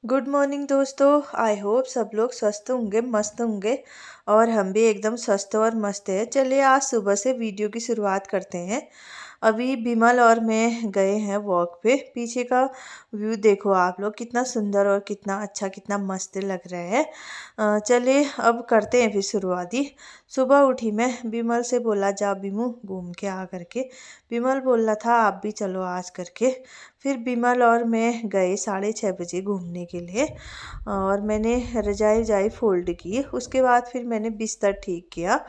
Good morning दोस्तों। I hope सब लोग स्वस्थ होंगे, मस्त होंगे और हम भी एकदम स्वस्थ और मस्त है। चलिए आज सुबह से वीडियो की शुरुआत करते हैं। अभी बिमल और मैं गए हैं वॉक पे। पीछे का व्यू देखो आप लोग, कितना सुंदर और कितना अच्छा, कितना मस्त लग रहा है। चलिए अब करते हैं फिर शुरुआत ही। सुबह उठी मैं, बिमल से बोला जा बिमू घूम के आ करके। बिमल बोल रहा था आप भी चलो आज करके। फिर बिमल और मैं गए 6:30 बजे घूमने के लिए और मैंने रजाई रजाई फोल्ड की। उसके बाद फिर मैंने बिस्तर ठीक किया।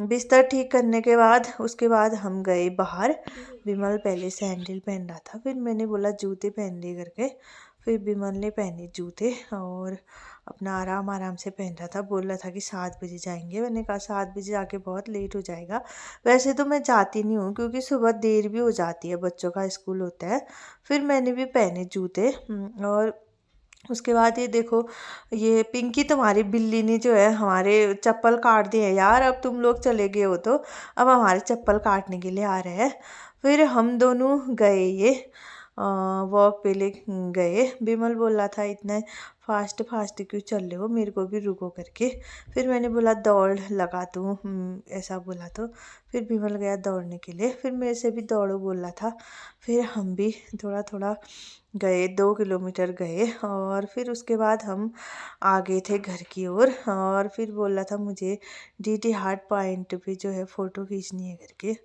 बिस्तर ठीक करने के बाद उसके बाद हम गए बाहर। बिमल पहले सैंडल पहन रहा था, फिर मैंने बोला जूते पहन ले करके। फिर बिमल ने पहने जूते और अपना आराम आराम से पहन रहा था। बोल रहा था कि 7 बजे जाएंगे। मैंने कहा 7 बजे जाके बहुत लेट हो जाएगा। वैसे तो मैं जाती नहीं हूँ क्योंकि सुबह देर भी हो जाती है, बच्चों का स्कूल होता है। फिर मैंने भी पहने जूते और उसके बाद ये देखो, ये पिंकी तुम्हारी बिल्ली ने जो है हमारे चप्पल काट दिए हैं यार। अब तुम लोग चले गए हो तो अब हमारे चप्पल काटने के लिए आ रहे हैं। फिर हम दोनों गए ये वॉक पे ले गए। बिमल बोल रहा था इतना फास्ट फास्ट क्यों चल रहे हो, मेरे को भी रुको करके। फिर मैंने बोला दौड़ लगा तू, ऐसा बोला तो फिर बिमल गया दौड़ने के लिए। फिर मेरे से भी दौड़ो बोल रहा था। फिर हम भी थोड़ा थोड़ा गए, 2 किलोमीटर गए और फिर उसके बाद हम आ गए थे घर की ओर। और फिर बोल रहा था मुझे डीडी हार्ट पॉइंट पे जो है फ़ोटो खींचनी है करके।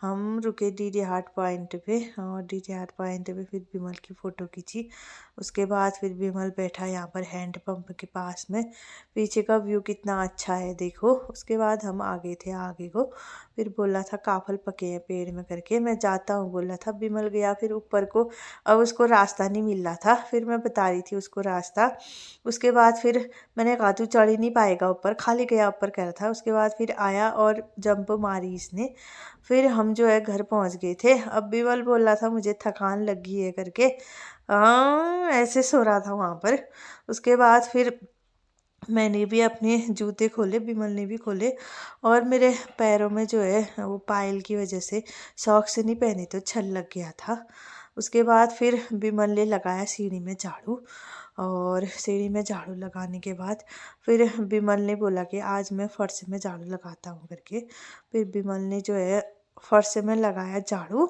हम रुके डीडी हार्ट पॉइंट पे और डीडी हार्ट पॉइंट पे फिर बिमल की फ़ोटो खींची। उसके बाद फिर बिमल बैठा यहाँ पर हैंड पंप के पास में। पीछे का व्यू कितना अच्छा है देखो। उसके बाद हम आ गए थे आगे को। फिर बोला था काफल पके हैं पेड़ में करके, मैं जाता हूँ बोला था। बिमल गया फिर ऊपर को। अब उसको रास्ता नहीं मिल रहा था, फिर मैं बता रही थी उसको रास्ता। उसके बाद फिर मैंने कहा तू चढ़ ही नहीं पाएगा ऊपर, खाली गया ऊपर कह रहा था। उसके बाद फिर आया और जंप मारी इसने। फिर हम जो है घर पहुंच गए थे। अब बिमल बोल रहा था मुझे थकान लगी है करके। हाँ ऐसे सो रहा था वहाँ पर। उसके बाद फिर मैंने भी अपने जूते खोले, बिमल ने भी खोले और मेरे पैरों में जो है वो पायल की वजह से सॉक्स नहीं पहने तो छल लग गया था। उसके बाद फिर बिमल ने लगाया सीढ़ी में झाड़ू और सीढ़ी में झाड़ू लगाने के बाद फिर बिमल ने बोला कि आज मैं फर्श में झाड़ू लगाता हूँ करके। फिर बिमल ने जो है फर्श में लगाया झाड़ू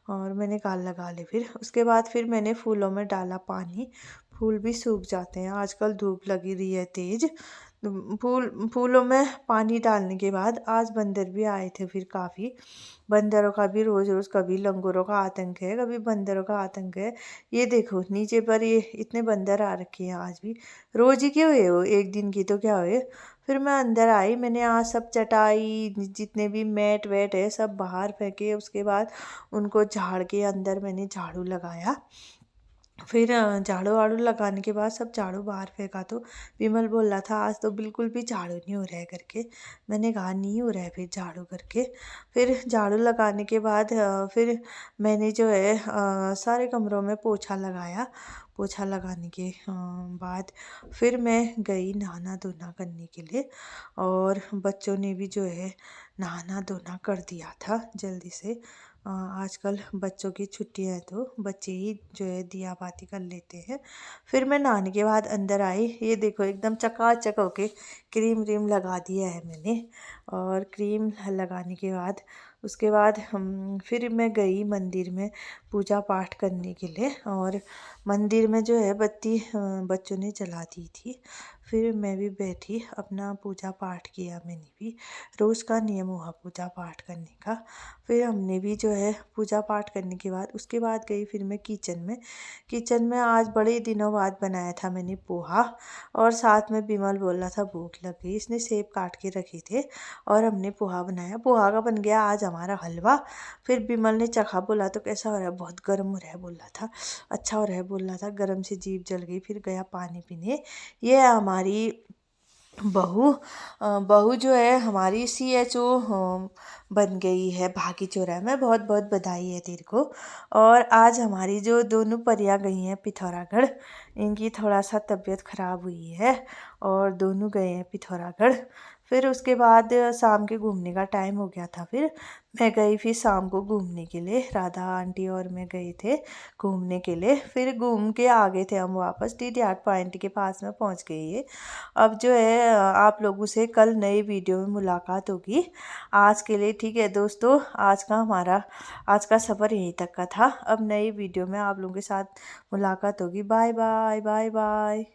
और मैंने कहा लगा ले। फिर उसके बाद फिर मैंने फूलों में डाला पानी। फूल भी सूख जाते हैं, आजकल धूप लगी रही है तेज। फूलों में पानी डालने के बाद आज बंदर भी आए थे फिर काफ़ी। बंदरों का भी रोज़ रोज़ कभी लंगूरों का आतंक है, कभी बंदरों का आतंक है। ये देखो नीचे पर ये इतने बंदर आ रखे हैं आज भी। रोज़ ही क्यों हुए हो, एक दिन की तो क्या हुए। फिर मैं अंदर आई, मैंने आज सब चटाई जितने भी मैट वैट है सब बाहर फेंके। उसके बाद उनको झाड़ के अंदर मैंने झाड़ू लगाया। फिर झाड़ू वाड़ू लगाने के बाद सब झाड़ू बाहर फेंका तो विमल बोल रहा था आज तो बिल्कुल भी झाड़ू नहीं हो रहा है करके। मैंने कहा नहीं हो रहा है फिर झाड़ू करके। फिर झाड़ू लगाने के बाद फिर मैंने जो है सारे कमरों में पोछा लगाया। पोछा लगाने के बाद फिर मैं गई नहाना धोना करने के लिए और बच्चों ने भी जो है नहाना धोना कर दिया था जल्दी से। आजकल बच्चों की छुट्टियां हैं तो बच्चे ही जो है दिया बाती कर लेते हैं। फिर मैं नहाने के बाद अंदर आई, ये देखो एकदम चकाचक होके क्रीम व्रीम लगा दिया है मैंने। और क्रीम लगाने के बाद उसके बाद हम फिर मैं गई मंदिर में पूजा पाठ करने के लिए। और मंदिर में जो है बत्ती बच्चों ने जला दी थी। फिर मैं भी बैठी अपना पूजा पाठ किया। मैंने भी रोज़ का नियम हुआ पूजा पाठ करने का। फिर हमने भी जो है पूजा पाठ करने के बाद उसके बाद गई फिर मैं किचन में। किचन में आज बड़े दिनों बाद बनाया था मैंने पोहा और साथ में बिमल बोल रहा था भूख लग गई, इसने सेब काट के रखे थे और हमने पोहा बनाया। पोहा का बन गया आज हमारा हलवा। फिर बिमल ने चखा, बोला तो कैसा हो रहा है, बहुत गर्म हो रहा है बोल रहा था। अच्छा हो रहा है बोल रहा था, गर्म से जीभ जल गई। फिर गया पानी पीने। ये है हमारी बहू। बहू जो है हमारी CHO बन गई है भागी चौराहे में। बहुत बहुत बधाई है तेरे को। और आज हमारी जो दोनों परियां गई हैं पिथौरागढ़, इनकी थोड़ा सा तबीयत ख़राब हुई है और दोनों गए हैं पिथौरागढ़। फिर उसके बाद शाम के घूमने का टाइम हो गया था। फिर मैं गई फिर शाम को घूमने के लिए, राधा आंटी और मैं गए थे घूमने के लिए। फिर घूम के आ गए थे हम वापस, टी आर्ट पॉइंट के पास में पहुंच गई है। अब जो है आप लोगों से कल नई वीडियो में मुलाकात होगी। आज के लिए ठीक है दोस्तों, आज का सफ़र यहीं तक का था। अब नई वीडियो में आप लोगों के साथ मुलाकात होगी। Bye bye bye bye.